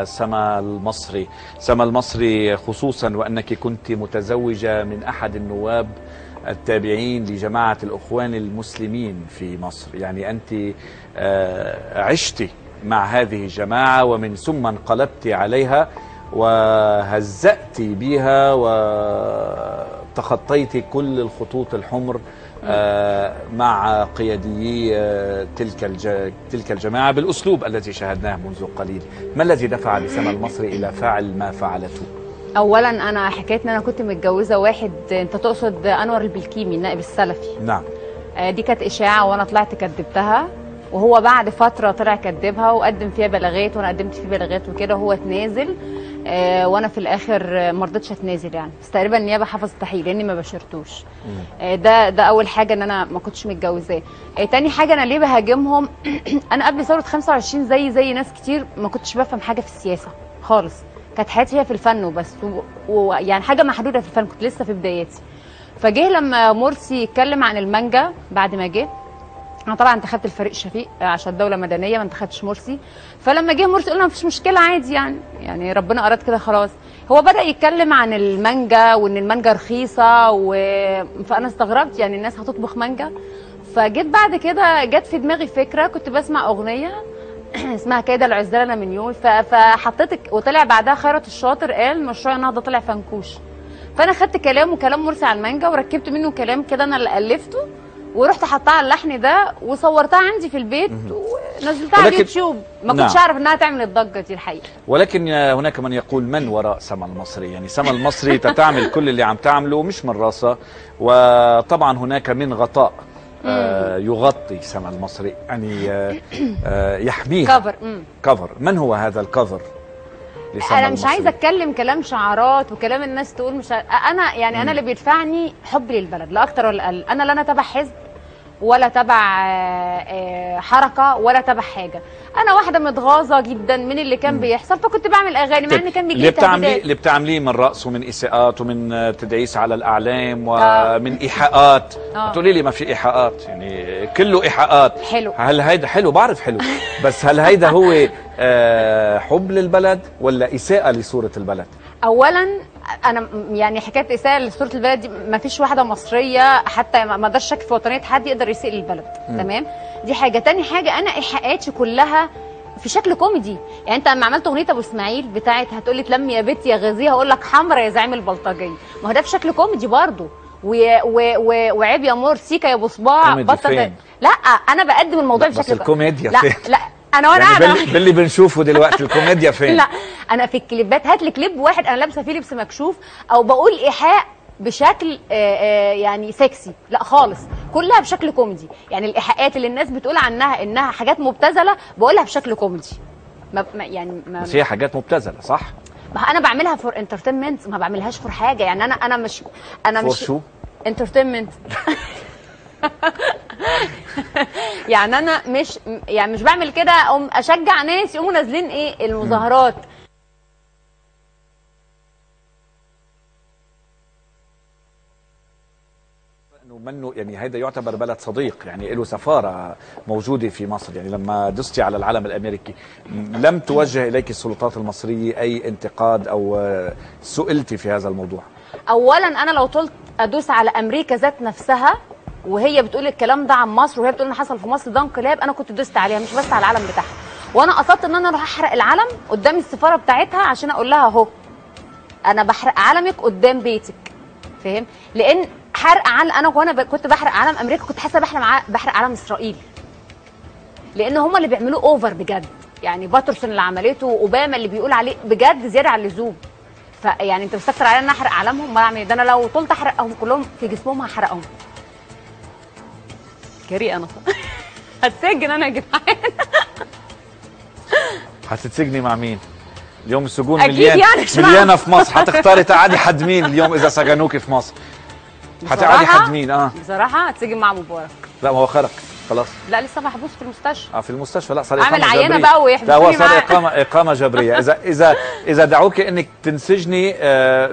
سما المصري. سما المصري خصوصا وأنك كنت متزوجة من أحد النواب التابعين لجماعة الأخوان المسلمين في مصر، يعني أنت عشت مع هذه الجماعة ومن ثم انقلبت عليها وهزأت بها وتخطيت كل الخطوط الحمر مع قياديي تلك الجماعة بالأسلوب الذي شاهدناه منذ قليل. ما الذي دفع لسما المصري إلى فعل ما فعلته؟ اولا انا حكايه ان انا كنت متجوزه واحد، انت تقصد انور البلكيمي النائب السلفي؟ نعم. دي كانت اشاعه وانا طلعت كدبتها، وهو بعد فتره طلع كدبها وقدم فيها بلاغات وانا قدمت فيه بلاغات وكده، وهو اتنازل وانا في الاخر ما رضيتش اتنازل يعني، بس تقريبا النيابه حفظت تحقيق لاني ما بشرتوش. ده اول حاجه ان انا ما كنتش متجوزاه. تاني حاجه انا ليه بهاجمهم؟ انا قبل ثوره 25 زي ناس كتير ما كنتش بفهم حاجه في السياسه خالص، كانت حياتي هي في الفن وبس، ويعني حاجه محدوده في الفن، كنت لسه في بداياتي. فجه لما مرسي اتكلم عن المانجا بعد ما جه، انا طبعا انتخبت الفريق شفيق عشان الدوله مدنيه، ما انتخبتش مرسي. فلما جه مرسي قلنا مفيش مشكله عادي يعني ربنا اراد كده خلاص. هو بدا يتكلم عن المانجا وان المانجا رخيصه فانا استغربت، يعني الناس هتطبخ مانجا؟ فجيت بعد كده جت في دماغي فكره، كنت بسمع اغنيه اسمها كيد العزلة من يوم، فحطيتك وطلع بعدها خيرت الشاطر قال مشروع النهضه طلع فنكوش. فانا خدت كلامه وكلام مرسي على المانجا وركبت منه كلام كده انا اللي الفته، ورحت حطها على اللحن ده وصورتها عندي في البيت ونزلتها على اليوتيوب. ما كنتش اعرف انها تعمل الضجه دي الحقيقه. ولكن هناك من يقول من وراء سما المصري؟ يعني سما المصري تعمل كل اللي عم تعمله مش من راسها، وطبعا هناك من غطاء يغطي سما المصري، يعني يحميها كفر. من هو هذا الكفر لسما انا مش عايزه اتكلم كلام شعارات وكلام الناس تقول مش انا يعني انا اللي بيدفعني حبي للبلد، لا اكتر ولا اقل. انا لا تبع حزب ولا تبع حركه ولا تبع حاجه، انا واحده متغاظه جدا من اللي كان بيحصل، فكنت بعمل اغاني مع ان كان بيجي اللي بتعمليه من رأس ومن اساءات ومن تدعيس على الاعلام ومن ايحاءات. تقولي لي ما في ايحاءات؟ يعني كله ايحاءات. حلو. هل هيدا حلو؟ بعرف حلو، بس هل هيدا هو حب للبلد ولا اساءه لصوره البلد؟ اولا انا يعني حكايه اساءه لصوره البلد دي ما فيش واحده مصريه حتى ما اقدرش شك في وطنيه حد يقدر يسيء للبلد. تمام، دي حاجه. تاني حاجه انا ايحاءاتي كلها في شكل كوميدي، يعني انت لما عملت اغنيه ابو اسماعيل بتاعت هتقولي تلمي يا بنتي يا غازيه هقول لك حمرا يا زعيم البلطجيه، ما هو ده في شكل كوميدي برضه. وعيب يا مور سيكا يا ابو صباع بطل. لا انا بقدم الموضوع بشكل بس الكوميديا لا فين؟ لا انا وانا يعني قاعده باللي بنشوفه دلوقتي الكوميديا فين؟ لا انا في الكليبات هات لي كليب واحد انا لابسه فيه لبس مكشوف او بقول ايحاء بشكل يعني سكسي، لا خالص، كلها بشكل كوميدي. يعني الايحاءات اللي الناس بتقول عنها انها حاجات مبتذله بقولها بشكل كوميدي. بس هي حاجات مبتذله صح؟ ما انا بعملها فور انترتينمنت، ما بعملهاش فور حاجه. يعني انا مش فور شو؟ انترتينمنت. يعني انا مش بعمل كده اقوم اشجع ناس يقوموا نازلين ايه المظاهرات. منه يعني هيدا يعتبر بلد صديق، يعني له سفاره موجوده في مصر. يعني لما دستي على العلم الامريكي لم توجه اليك السلطات المصريه اي انتقاد او سئلتي في هذا الموضوع؟ اولا انا لو طلت ادوس على امريكا ذات نفسها وهي بتقول الكلام ده عن مصر وهي بتقول ان حصل في مصر ده انقلاب، انا كنت دوست عليها مش بس على العلم بتاعها. وانا قصدت ان انا اروح احرق العلم قدام السفاره بتاعتها عشان اقول لها اهو انا بحرق علمك قدام بيتك، فاهم؟ لان حرق علم وانا كنت بحرق علم امريكا كنت حاسه بحرق علم اسرائيل، لان هم اللي بيعملوه اوفر بجد. يعني باترسون اللي عملته واوباما اللي بيقول عليه بجد زياده عن اللزوم. فيعني انت مستكتر عليا ان انا احرق علمهم؟ ما اعمل ده، انا لو طلت احرقهم كلهم في جسمهم هحرقهم. جريئه انا هتسجن انا يا جدعان. هتتسجني مع مين؟ اليوم السجون مليانه في مصر، هتختاري تقعدي حد مين اليوم اذا سجنوكي في مصر؟ هتقعدي حد مين؟ بصراحه هتسجن مع مبارك. لا ما هو خرج خلاص. لا لسه محبوس في المستشفى. في المستشفى. لا صار اعمل عينه بقى ويحبسوني. لا هو صار اقامه جبريه. اذا دعوك انك تنسجني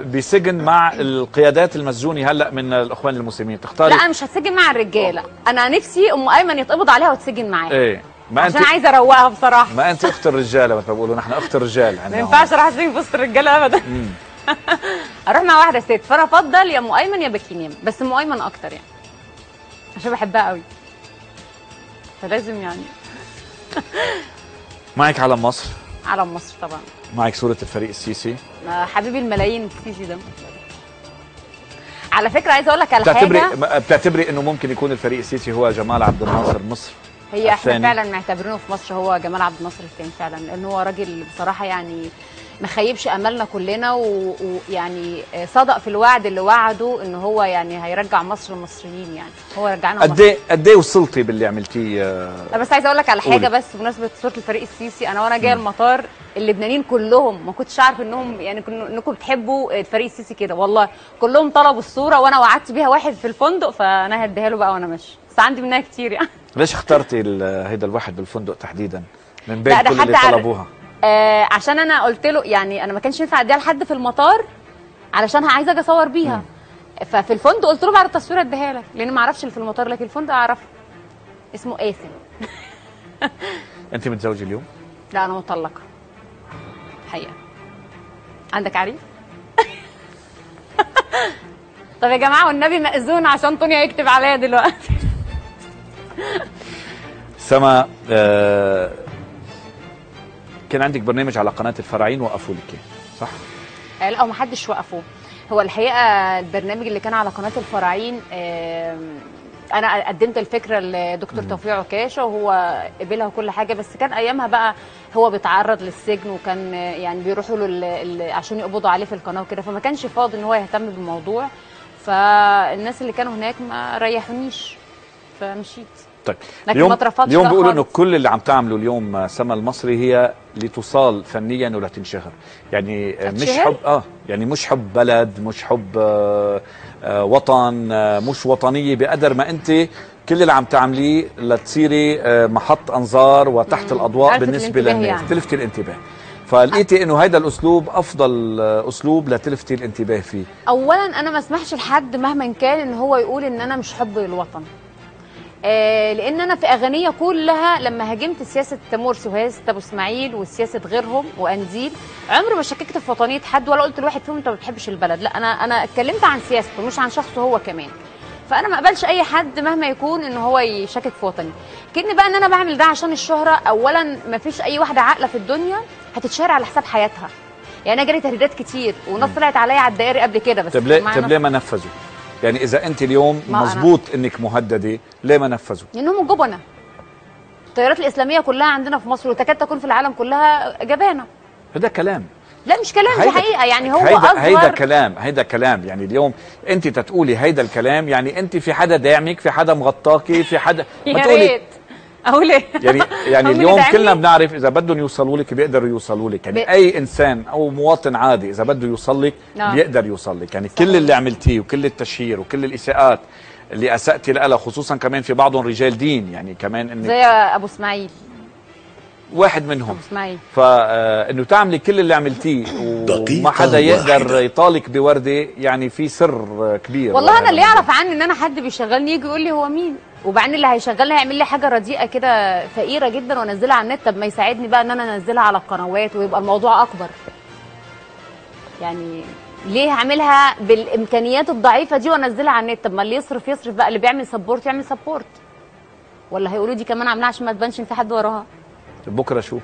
بسجن مع القيادات المسجوني هلا من الاخوان المسلمين تختاري؟ لا انا مش هتسجن مع الرجاله، انا نفسي ام ايمن يتقبض عليها وتسجن معاها. ايه ما عشان انت عايزه اروقها بصراحه. ما انت اخت الرجاله مثل ما بيقولوا، نحن اخت الرجال ما ينفعش اروح اشترك في وسط الرجاله ابدا. اروح مع واحده ست، فانا افضل يا ام ايمن يا بكينيم، بس ام ايمن اكتر يعني عشان بحبها قوي، فلازم يعني. معك علم مصر؟ علم مصر طبعا. معك صوره الفريق السيسي؟ حبيبي الملايين السيسي ده. على فكره عايزه اقول لك على حاجه، بتعتبري انه ممكن يكون الفريق السيسي هو جمال عبد الناصر مصر؟ هي احنا فعلا معتبرينه في مصر هو جمال عبد الناصر الثاني فعلا، لان هو راجل بصراحه يعني ما خيبش املنا كلنا، ويعني صدق في الوعد اللي وعده ان هو يعني هيرجع مصر للمصريين، يعني هو رجعنا مصر. قد ايه وصلتي باللي عملتيه؟ لا بس عايزه اقول لك على حاجه، بس بمناسبه صوره الفريق السيسي، انا وانا جايه المطار اللبنانيين كلهم ما كنتش عارف انهم يعني انكم بتحبوا الفريق السيسي كده، والله كلهم طلبوا الصوره وانا وعدت بيها واحد في الفندق، فانا هديها له بقى وانا ماشي، بس عندي منها كتير يعني. ليش اخترتي هيدا الواحد بالفندق تحديدا من بين كل اللي طلبوها؟ عشان انا قلت له يعني انا ما كانش ينفع اديها لحد في المطار علشان عايزه اجي اصور بيها. ففي الفندق قلت له بعد التصوير اديها لك، لان ما اعرفش اللي في المطار، لكن الفندق اعرفه. اسمه قاسم. انت متزوجه اليوم؟ لا انا مطلقه حقيقه. عندك عريس؟ طب يا جماعه والنبي مأذون عشان طونيا يكتب عليا دلوقتي. سما، كان عندك برنامج على قناه الفراعين وقفوا لك صح؟ لا ما حدش وقفوه. هو الحقيقه البرنامج اللي كان على قناه الفراعين انا قدمت الفكره لدكتور توفيق عكاشه وهو قبلها وكل حاجه، بس كان ايامها بقى هو بيتعرض للسجن، وكان يعني بيروحوا له عشان يقبضوا عليه في القناه وكده، فما كانش فاضي ان هو يهتم بالموضوع، فالناس اللي كانوا هناك ما ريحونيش فمشيت. طيب اليوم بيقولوا انه كل اللي عم تعمله اليوم سما المصري هي لتصال فنيا ولا تنشهر، يعني مش حب يعني مش حب بلد، مش حب وطن، مش وطنيه بقدر ما انت كل اللي عم تعمليه لتصيري محط انظار وتحت الاضواء بالنسبه للناس، يعني تلفتي الانتباه. فلقيتي انه هيدا الاسلوب افضل اسلوب لتلفتي الانتباه فيه. اولا انا ما اسمحش لحد مهما كان ان هو يقول ان انا مش حب للوطن، لان انا في اغانيه كلها لما هاجمت سياسه مرسي وسياسه ابو اسماعيل وسياسه غيرهم وانديل، عمري ما شككت في وطنيه حد ولا قلت لواحد فيهم انت ما بتحبش البلد، لا انا اتكلمت عن سياسته مش عن شخصه هو كمان. فانا ما اقبلش اي حد مهما يكون ان هو يشكك في وطني. كأن بقى ان انا بعمل ده عشان الشهره، اولا ما فيش اي واحده عاقله في الدنيا هتتشهر على حساب حياتها. يعني انا جالي تهديدات كتير وناس طلعت عليا على الدائري قبل كده، بس طب ليه ما نفذوا؟ يعني اذا انت اليوم مزبوط انك مهدده، ليه ما نفذوا؟ لانهم جبنه. التيارات الاسلاميه كلها عندنا في مصر وتكاد تكون في العالم كلها جبانه. هذا كلام. لا مش كلام، دي حقيقه. يعني هو هيدا كلام يعني اليوم انت تتقولي هيدا الكلام، يعني انت في حدا داعمك، في حدا مغطاكي، في حدا ما تقولي او ليه؟ يعني اليوم كلنا بنعرف اذا بدهم يوصلوا لك بيقدروا يوصلوا لك، يعني اي انسان او مواطن عادي اذا بده يوصل لك بيقدر يوصل لك، يعني كل اللي عملتيه وكل التشهير وكل الاساءات اللي اساتي لها، خصوصا كمان في بعضهم رجال دين، يعني كمان انك زي ابو اسماعيل واحد منهم، فانه تعملي كل اللي عملتيه وما حدا يقدر يطالك بورده، يعني في سر كبير. والله انا اللي يعرف عني ان انا حد بيشغلني يجي يقول لي هو مين، وبعدين اللي هيشغلني هيعمل لي حاجه رديئه كده فقيره جدا وانزلها على النت. طب ما يساعدني بقى ان انا انزلها على القنوات ويبقى الموضوع اكبر. يعني ليه هعملها بالامكانيات الضعيفه دي وانزلها على النت؟ طب ما اللي يصرف بقى، اللي بيعمل سبورت يعمل سبورت، ولا هيقولوا دي كمان عاملاها عشان ما تبانش ان في حد وراها؟ بكره شو؟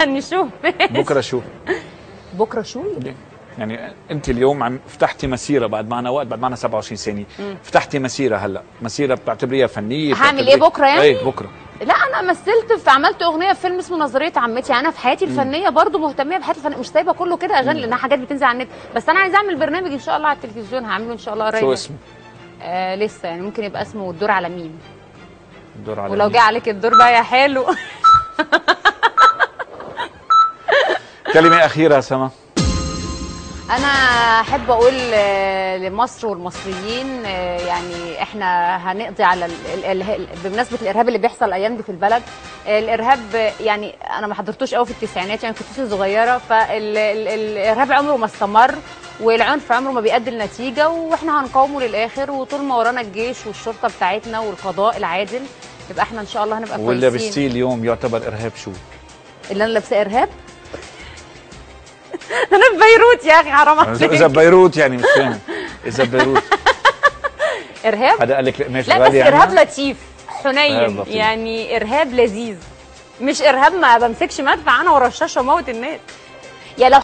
نشوف. بكره شو؟ بكره شو؟ يعني انت اليوم فتحتي مسيره بعد معنا وقت، بعد معنا 27 سنه، فتحتي مسيره هلا، مسيره بتعتبريها فنيه؟ هعمل ايه بكره يعني؟ ايه بكره؟ لا انا مثلت عملت اغنيه في فيلم اسمه نظريه عمتي، يعني انا في حياتي الفنيه برضو مهتميه بحياتي الفنيه، مش سايبه كله كده اغاني لانها حاجات بتنزل على النت، بس انا عايزه اعمل برنامج ان شاء الله على التلفزيون، هعمله ان شاء الله قريب. شو اسمه؟ لسه يعني ممكن يبقى اسمه الدور على مين. الدور على ولو جه عليك الدور بقى يا حلو. كلمه اخيره سما. انا احب اقول لمصر والمصريين، يعني احنا هنقضي على بمناسبه الارهاب اللي بيحصل الايام دي في البلد. الارهاب يعني انا ما حضرتوش قوي في التسعينات، يعني كنت لسه صغيره، فالارهاب عمره ما استمر والعنف عمره ما بيؤدي لنتيجه، واحنا هنقاومه للاخر، وطول ما ورانا الجيش والشرطه بتاعتنا والقضاء العادل يبقى احنا ان شاء الله هنبقى واللي كويسين. لبستيه اليوم يعتبر ارهاب شو؟ اللي انا لابساه ارهاب؟ انا في بيروت يا اخي، حرام عليك. اذا بيروت يعني مش فاهم. اذا بيروت ارهاب؟ حدا قال لك القماش لا، غالي بس ارهاب لطيف إرهاب حنين، لطيف. يعني ارهاب لذيذ، مش ارهاب ما بمسكش مدفع انا ورا الشاشه وموت الناس. يا لو